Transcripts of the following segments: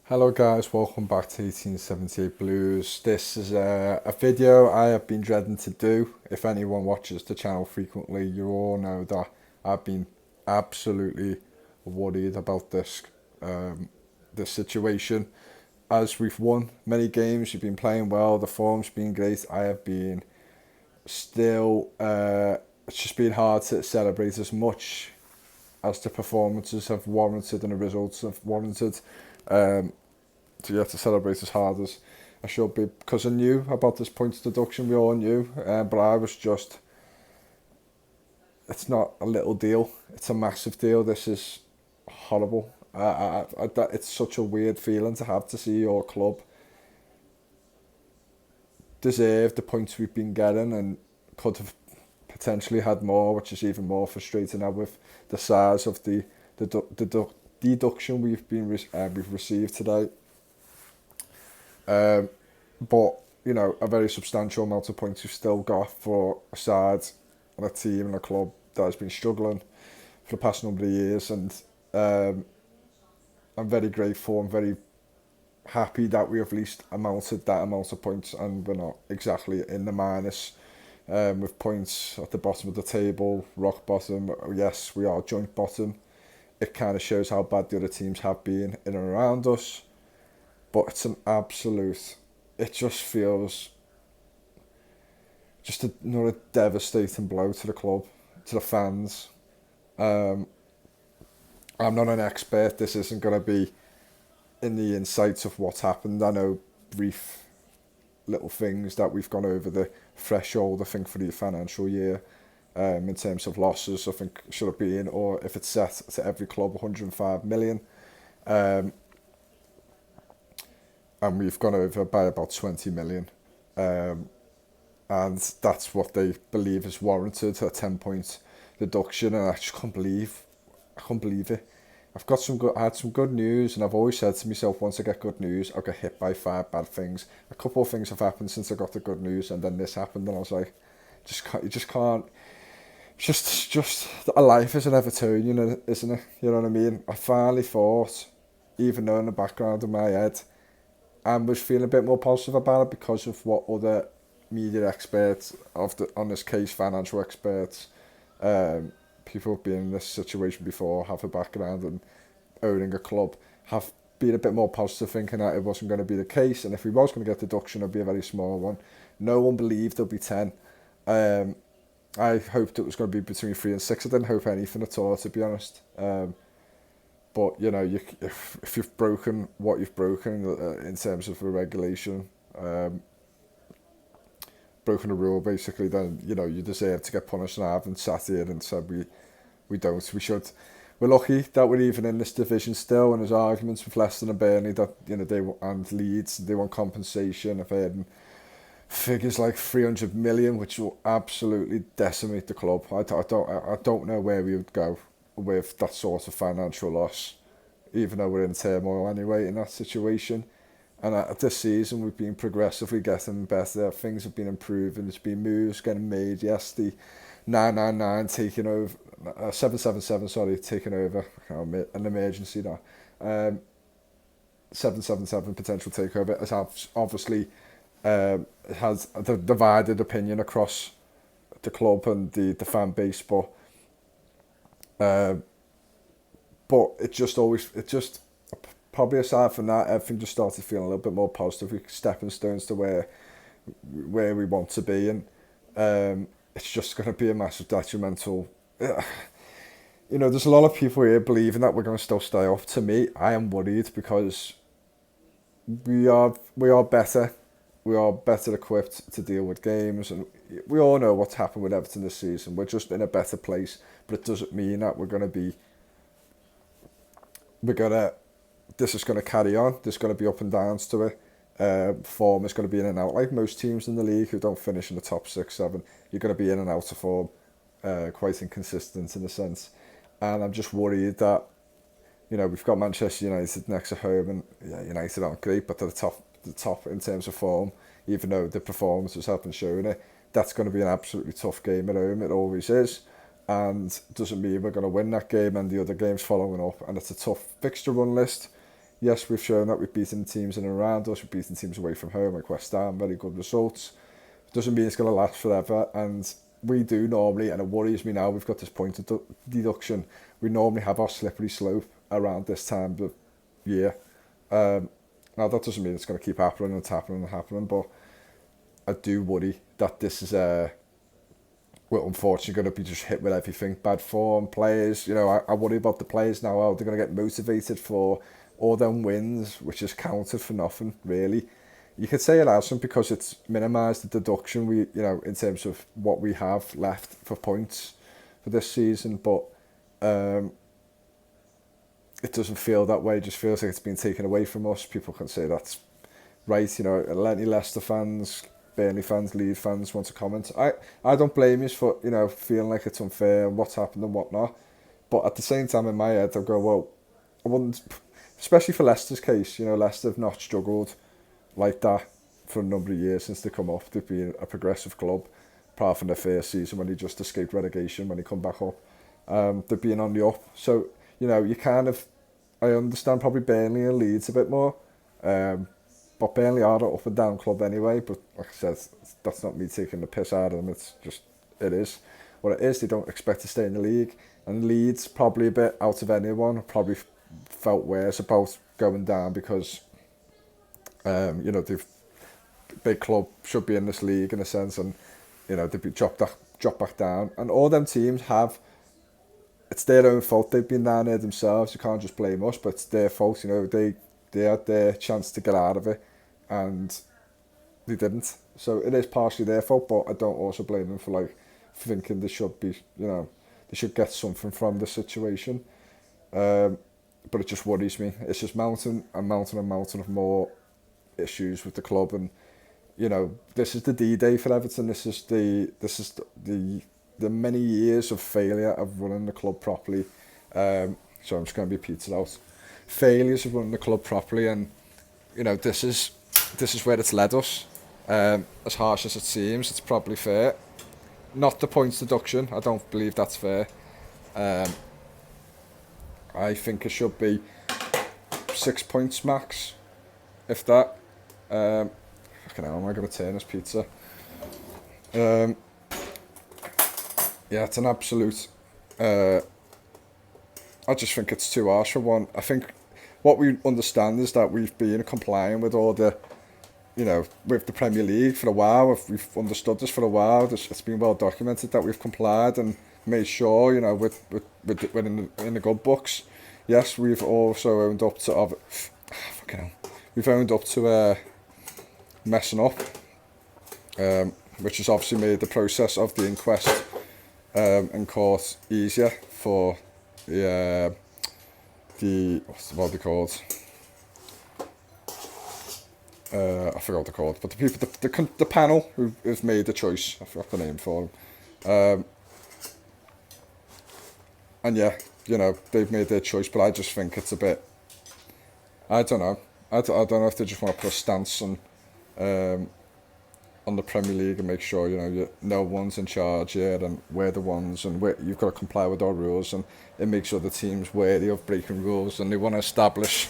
Hello guys, welcome back to 1878 Blues. This is a video I have been dreading to do. If anyone watches the channel frequently, you all know that I've been absolutely worried about this situation. As we've won many games, we've been playing well, the form's been great. I have been still, it's just been hard to celebrate as much as the performances have warranted and the results have warranted. Um, to celebrate as hard as I should be, because I knew about this points deduction. We all knew, but I was just, it's not a little deal, it's a massive deal. This is horrible. It's such a weird feeling to have, to see your club deserve the points we've been getting and could have potentially had more, which is even more frustrating now with the size of the deduction we've received today. Um, but a very substantial amount of points we've still got for a side and a team and a club that has been struggling for the past number of years. And um, I'm very grateful. I'm very happy that we have at least amounted that amount of points, and we're not exactly in the minus, with points at the bottom of the table, rock bottom. Yes, we are joint bottom. It kind of shows how bad the other teams have been in and around us. But it's an absolute, it just feels just another devastating blow to the club, to the fans. Um, I'm not an expert. This isn't going to be in the insights of what's happened. I know brief little things that we've gone over the threshold, I think, for the financial year, in terms of losses. I think should have been, or if it's set to every club, 105 million. Um, and we've gone over by about 20 million. Um, and that's what they believe is warranted, a 10-point deduction. And I can't believe it. I had some good news, and I've always said to myself, once I get good news, I'll get hit by 5 bad things. A couple of things have happened since I got the good news, and then this happened, and I was like, you just can't. Just a life is an Evertonian, isn't it? You know what I mean? I finally thought, even though in the background of my head, I was feeling a bit more positive about it because of what other media experts on this case, financial experts, um, people who've been in this situation before, have a background and owning a club, have been a bit more positive, thinking that it wasn't going to be the case, and if we was going to get deduction, it'd be a very small one. No one believed there'd be 10. Um, I hoped it was going to be between 3 and 6. I didn't hope anything at all, to be honest. But if you've broken what you've broken, in terms of a regulation, um, broken a rule basically, then you deserve to get punished. And I haven't sat here and said we don't. We should. We're lucky that we're even in this division still. And there's arguments with Leicester and Burnley that and Leeds, they want compensation. I've heard figures like 300 million, which will absolutely decimate the club. I don't know where we would go with that sort of financial loss, even though we're in turmoil anyway in that situation. And this season we've been progressively getting better. Things have been improving. There's been moves getting made. Yes, the 999 taking over, 777, sorry, taking over. An emergency now. 777 potential takeover has obviously, has the divided opinion across the club and the fan base, uh, but it just probably aside from that, everything just started feeling a little bit more positive. We stepping stones to where we want to be, and it's just going to be a massive detrimental. There's a lot of people here believing that we're going to still stay up. To me, I am worried because we are better. We are better equipped to deal with games, and we all know what's happened with Everton this season. We're just in a better place, but it doesn't mean that we're gonna this is going to carry on. There's going to be up and downs to it. Form is going to be in and out, like most teams in the league who don't finish in the top 6, 7. You're going to be in and out of form, quite inconsistent in a sense. And I'm just worried that we've got Manchester United next at home, and yeah, United aren't great, but they're the top in terms of form. Even though the performances haven't shown it, that's going to be an absolutely tough game at home. It always is. And doesn't mean we're going to win that game and the other games following up. And it's a tough fixture run list. Yes, we've shown that we've beaten teams in and around us, we've beaten teams away from home like West Ham, very good results. Doesn't mean it's going to last forever, and we do normally, and it worries me now, we've got this point of deduction, we normally have our slippery slope around this time of year. Now that doesn't mean it's going to keep happening and happening and happening, but I do worry that this is we're unfortunately going to be just hit with everything. Bad form, players, I worry about the players now, how they're going to get motivated for all them wins, which is counted for nothing, really. You could say it hasn't because it's minimised the deduction in terms of what we have left for points for this season, but it doesn't feel that way. It just feels like it's been taken away from us. People can say that's right, any Leicester fans, Burnley fans, Leeds fans want to comment. I don't blame you for, feeling like it's unfair and what's happened and whatnot. But at the same time, in my head, I go, well, I wouldn't, especially for Leicester's case, Leicester have not struggled like that for a number of years since they come up. They've been a progressive club, apart from their first season when they just escaped relegation, when they come back up. They've been on the up. So, you kind of, I understand probably Burnley and Leeds a bit more. But Burnley are an up and down club anyway, but like I said, that's not me taking the piss out of them, it's just, it is what it is. They don't expect to stay in the league, and Leeds probably a bit out of anyone, probably felt worse about going down because, they've big club should be in this league in a sense, and, they've been dropped back down, and all them teams have, it's their own fault, they've been down there themselves, you can't just blame us, but it's their fault, they had their chance to get out of it and they didn't. So it is partially their fault, but I don't also blame them for thinking they should be, they should get something from the situation. But it just worries me. It's just mounting of more issues with the club, and this is the D-Day for Everton. This is the many years of failure of running the club properly. So I'm just going to be pizza out. Failures of running the club properly, and this is where it's led us. As harsh as it seems, it's probably fair. Not the points deduction, I don't believe that's fair. I think it should be 6 points max, if that. Fucking hell, am I going to turn this pizza? Yeah, it's an absolute. I just think it's too harsh for one. I think what we understand is that we've been complying with all the, with the Premier League for a while. We've understood this for a while. It's been well documented that we've complied and made sure, we're in the good books. Yes, we've also owned up to, fucking hell. We've owned up to messing up, which has obviously made the process of the inquest in court easier for the what are they called? I forgot what they're called, but the people, the panel who has made the choice, I forgot the name for them. And yeah, they've made their choice, but I just think it's a bit, I don't know. I don't know if they just want to put a stance on the Premier League and make sure, no one's in charge here, and we're the ones, and you've got to comply with our rules, and it makes other teams wary of breaking rules, and they want to establish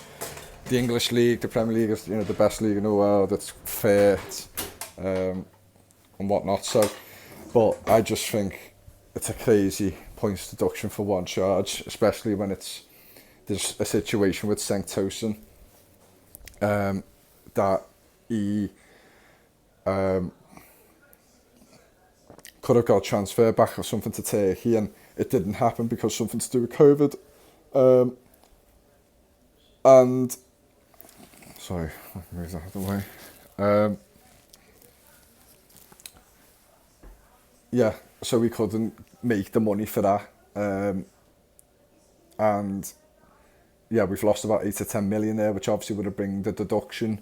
the English League, the Premier League is, the best league in the world, it's fair, and whatnot. So, but I just think it's a crazy points deduction for one charge, especially when there's a situation with Sanctosin, that he could have got transferred back or something to Turkey, and it didn't happen because something to do with COVID. And sorry, I can move that out of the way. Yeah, so we couldn't make the money for that. And yeah, we've lost about 8 to 10 million there, which obviously would have bring the deduction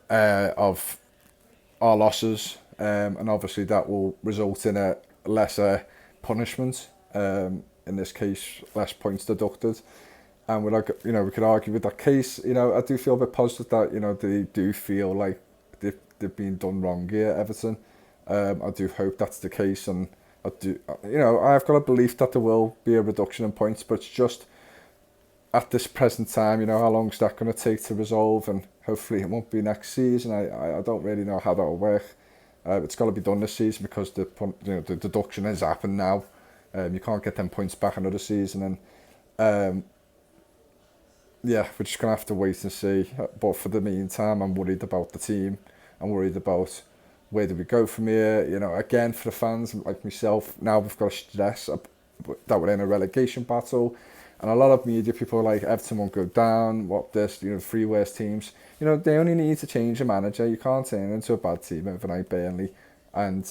of our losses, and obviously that will result in a lesser punishment, in this case less points deducted, and we could argue with that case. I do feel a bit positive that they do feel like they've been done wrong here, Everton. I do hope that's the case, and I do, I've got a belief that there will be a reduction in points, but it's just at this present time, how long is that going to take to resolve? And hopefully it won't be next season. I don't really know how that will work. It's got to be done this season because the deduction has happened now. You can't get them points back another season, and yeah, we're just gonna have to wait and see. But for the meantime, I'm worried about the team. I'm worried about where do we go from here. Again, for the fans like myself, now we've got to stress that we're in a relegation battle, and a lot of media people are like Everton won't go down. What this, three worst teams. They only need to change a manager. You can't turn into a bad team overnight, Burnley, and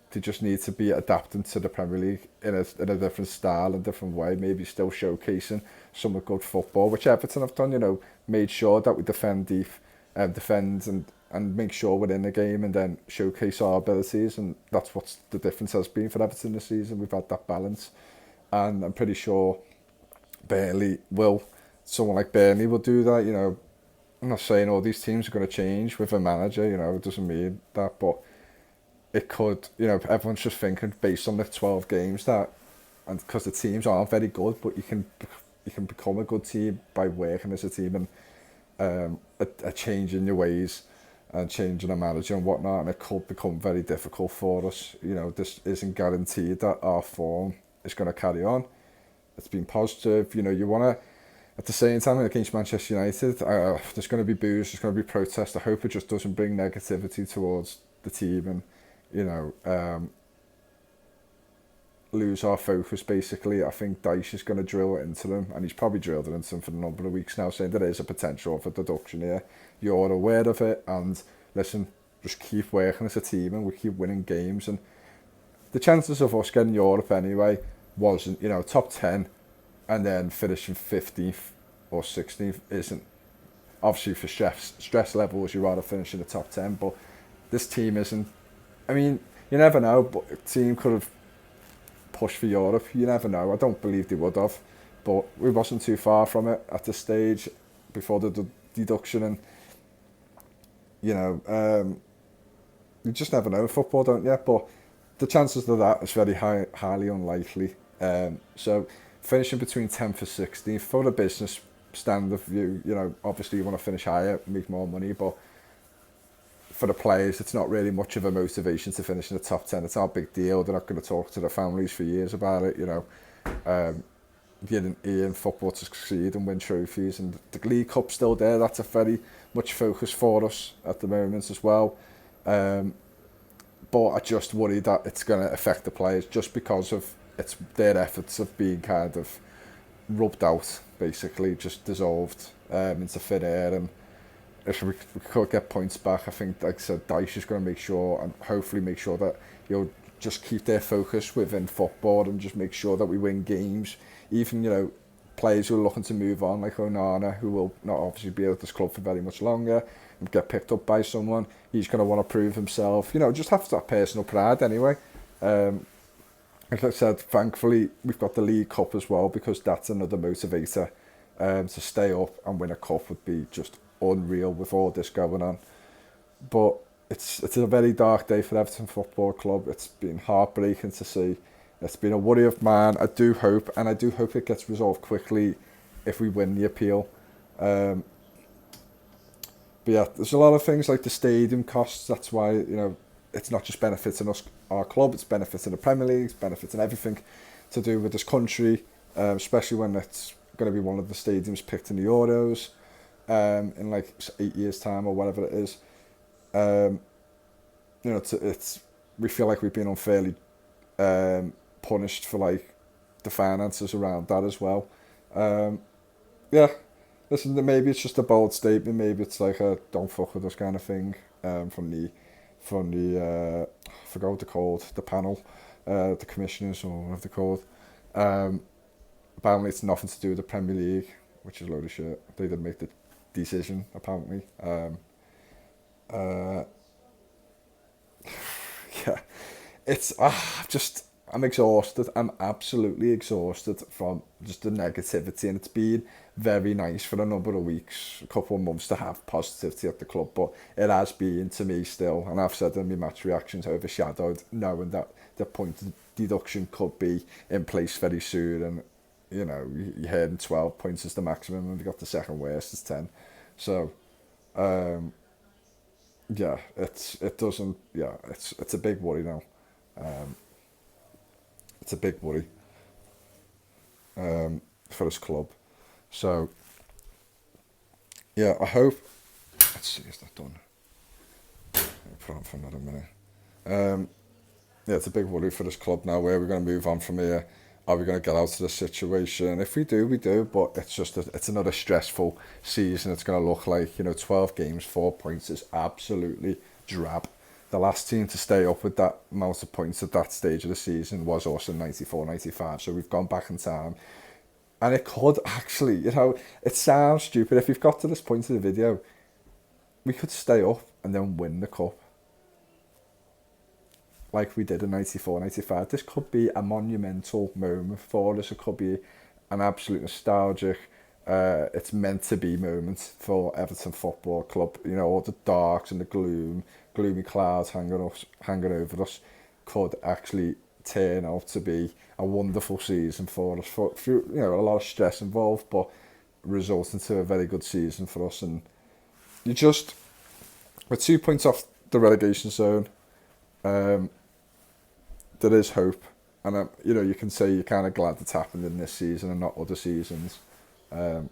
they just need to be adapting to the Premier League in a different style and different way, maybe still showcasing some of good football, which Everton have done, made sure that we defend deep, defend and make sure we're in the game and then showcase our abilities, and that's what the difference has been for Everton this season. We've had that balance, and I'm pretty sure someone like Burnley will do that. I'm not saying all these teams are going to change with a manager, it doesn't mean that, but it could, everyone's just thinking based on the 12 games that, and because the teams aren't very good, but you can become a good team by working as a team and a change in your ways and changing a manager and whatnot, and it could become very difficult for us. This isn't guaranteed that our form is going to carry on. It's been positive. You want to, at the same time, against Manchester United, there's going to be boos, there's going to be protests. I hope it just doesn't bring negativity towards the team and, lose our focus, basically. I think Dyche is going to drill it into them, and he's probably drilled it into them for a number of weeks now, saying there is a potential for deduction here. You're aware of it, and listen, just keep working as a team, and we keep winning games. And the chances of us getting Europe anyway wasn't, top 10 and then finishing 15th or 16th isn't, obviously for stress levels, you'd rather finish in the top 10, but this team isn't. I mean, you never know, but a team could have pushed for Europe. You never know. I don't believe they would have, but we wasn't too far from it at this stage before the deduction, and you just never know in football, don't you? But the chances of that is very highly unlikely. So finishing between 10th and 16th for the business standard view, obviously you want to finish higher, make more money, but for the players, it's not really much of a motivation to finish in the top 10. It's not a big deal. They're not going to talk to their families for years about it, Getting in football to succeed and win trophies. And the League Cup's still there. That's a very much focus for us at the moment as well. But I just worry that it's going to affect the players just because of their efforts of being kind of rubbed out, basically, just dissolved into thin air. And if we could get points back, I think, like I said, Dyche is going to make sure, and hopefully make sure that just keep their focus within football and just make sure that we win games. Even, players who are looking to move on, like Onana, who will not obviously be at this club for very much longer, and get picked up by someone, he's going to want to prove himself. Just have that personal pride anyway. Like I said, thankfully, we've got the League Cup as well, because that's another motivator. To stay up and win a cup would be just unreal with all this going on. But it's a very dark day for Everton Football Club. It's been heartbreaking to see. It's been a worry of mine. I do hope it gets resolved quickly if we win the appeal. But yeah, there's a lot of things like the stadium costs. That's why, it's not just benefiting us, our club, it's benefiting the Premier League, it's benefiting everything to do with this country, especially when it's going to be one of the stadiums picked in the Euros in like 8 years' time or whatever it is. We feel like we've been unfairly punished for like the finances around that as well. Yeah, listen, maybe it's just a bold statement, maybe it's like a don't fuck with us kind of thing from the I forgot what they're called, the panel, the commissioners or whatever they're called. Apparently it's nothing to do with the Premier League, which is a load of shit. They didn't make the decision, apparently. Yeah, it's I'm exhausted. I'm absolutely exhausted from just the negativity, and it's been very nice for a number of weeks, a couple of months to have positivity at the club, but it has been, to me still, and I've said in my match reactions, overshadowed knowing that the point of deduction could be in place very soon, and you know, you heard 12 points is the maximum, and we got the second worst is 10. So, yeah, it doesn't, yeah, it's a big worry now. It's a big worry for this club. So, yeah, I hope. Let's see, is that done? I'll put on for another minute. Yeah, it's a big worry for this club now. Where we're going to move on from here? Are we going to get out of this situation? If we do, we do. But it's just it's another stressful season. It's going to look like, 12 games, 4 points is absolutely drab. The last team to stay up with that amount of points at that stage of the season was us in 94, 95. So we've gone back in time. And it could actually, it sounds stupid. If we've got to this point of the video, we could stay up and then win the cup like we did in 94, 95. This could be a monumental moment for us. It could be an absolute nostalgic, it's meant to be moment for Everton Football Club. All the darks and the gloomy clouds hanging over us could actually turn out to be a wonderful season for us. For a lot of stress involved, but result into a very good season for us. And we're 2 points off the relegation zone. There is hope, and you can say you're kind of glad it's happened in this season and not other seasons. I'm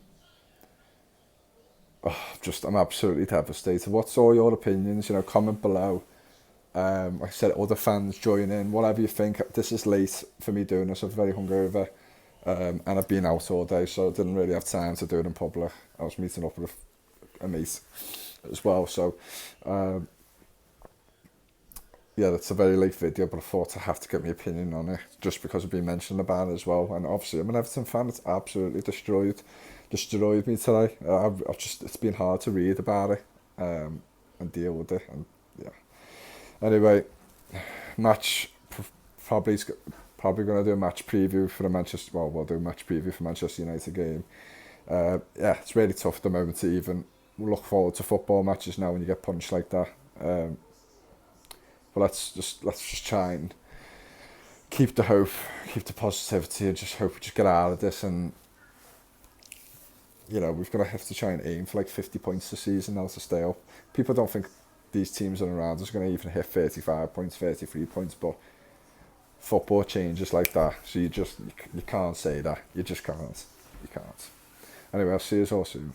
absolutely devastated. What's all your opinions? Comment below. Like I said, other fans join in. Whatever you think. This is late for me doing this. I'm very hungover, and I've been out all day, so I didn't really have time to do it in public. I was meeting up with a mate as well, so. Yeah, that's a very late video, but I thought I have to get my opinion on it just because I've been mentioning about it as well. And obviously, I'm an Everton fan. It's absolutely destroyed me today. It's been hard to read about it and deal with it. And yeah. Anyway, probably going to do a match preview for the Manchester. Well, we'll do a match preview for Manchester United game. Yeah, it's really tough at the moment to even look forward to football matches now when you get punched like that. But let's just try and keep the hope, keep the positivity, and just hope we just get out of this. And we've got to have to try and aim for like 50 points this season now to stay up. People don't think these teams around us are going to even hit 35 points, 33 points, but football changes like that. So you can't say that. You just can't. You can't. Anyway, I'll see you all soon.